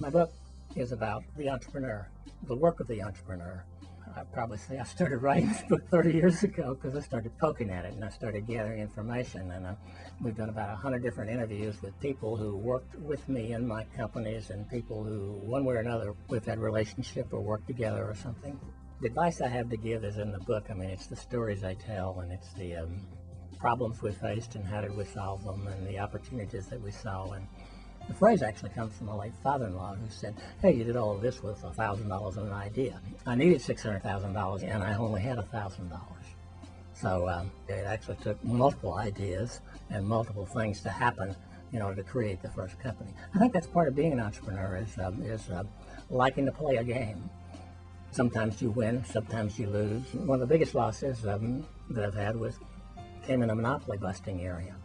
My book is about the entrepreneur, the work of the entrepreneur. I'd probably say I started writing this book 30 years ago because I started poking at it and I started gathering information. And we've done about 100 different interviews with people who worked with me in my companies and people who, one way or another, we've had relationship or worked together or something. The advice I have to give is in the book. I mean, it's the stories I tell, and it's the problems we faced and how did we solve them, and the opportunities that we saw. And the phrase actually comes from my late father-in-law, who said, "Hey, you did all of this with $1,000 on an idea." I needed $600,000, and I only had $1,000. So it actually took multiple ideas and multiple things to happen in order to create the first company. I think that's part of being an entrepreneur is liking to play a game. Sometimes you win, sometimes you lose. One of the biggest losses that I've had came in a monopoly busting area.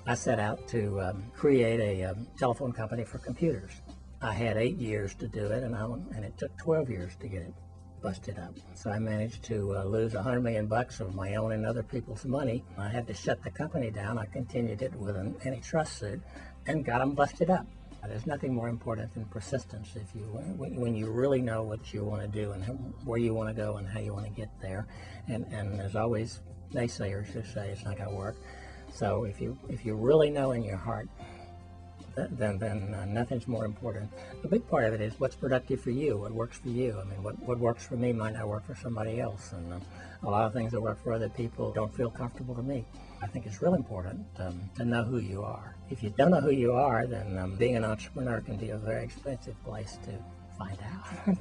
I set out to create a telephone company for computers. I had 8 years to do it, and it took 12 years to get it busted up. So I managed to lose $100 million of my own and other people's money. I had to shut the company down. I continued it with an antitrust suit and got them busted up. There's nothing more important than persistence. When you really know what you want to do and where you want to go and how you want to get there, and there's always naysayers who say it's not going to work. So if you really know in your heart, then nothing's more important. The big part of it is what's productive for you, what works for you. I mean, what works for me might not work for somebody else, and a lot of things that work for other people don't feel comfortable to me. I think it's real important to know who you are. If you don't know who you are, then being an entrepreneur can be a very expensive place to find out.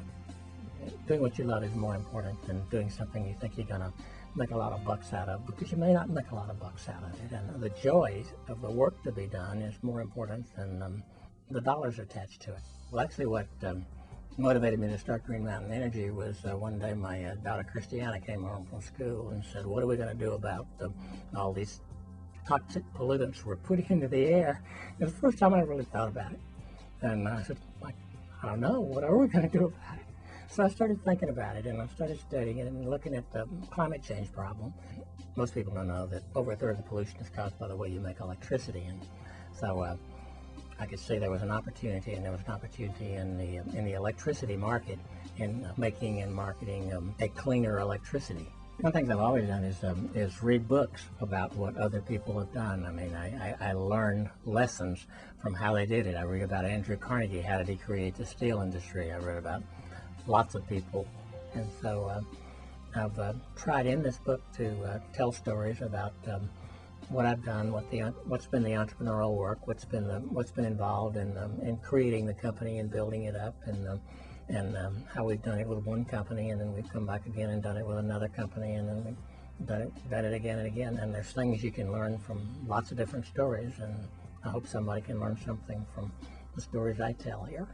Doing what you love is more important than doing something you think you're going to make a lot of bucks out of, because you may not make a lot of bucks out of it. And the joy of the work to be done is more important than the dollars attached to it. Well, actually what motivated me to start Green Mountain Energy was one day my daughter Christiana came home from school and said, "What are we going to do about all these toxic pollutants we're putting into the air?" It was the first time I really thought about it. And I said, I don't know, what are we going to do about it? So I started thinking about it, and I started studying it and looking at the climate change problem. Most people don't know that over a third of the pollution is caused by the way you make electricity, and so I could see there was an opportunity, and there was an opportunity in the electricity market in making and marketing a cleaner electricity. One of the things I've always done is read books about what other people have done. I mean, I learn lessons from how they did it. I read about Andrew Carnegie. How did he create the steel industry? I read about lots of people, and so I've tried in this book to tell stories about what I've done, what's been the entrepreneurial work, what's been involved in creating the company and building it up, and how we've done it with one company, and then we've come back again and done it with another company, and then we've done it again and again. And there's things you can learn from lots of different stories, and I hope somebody can learn something from the stories I tell here.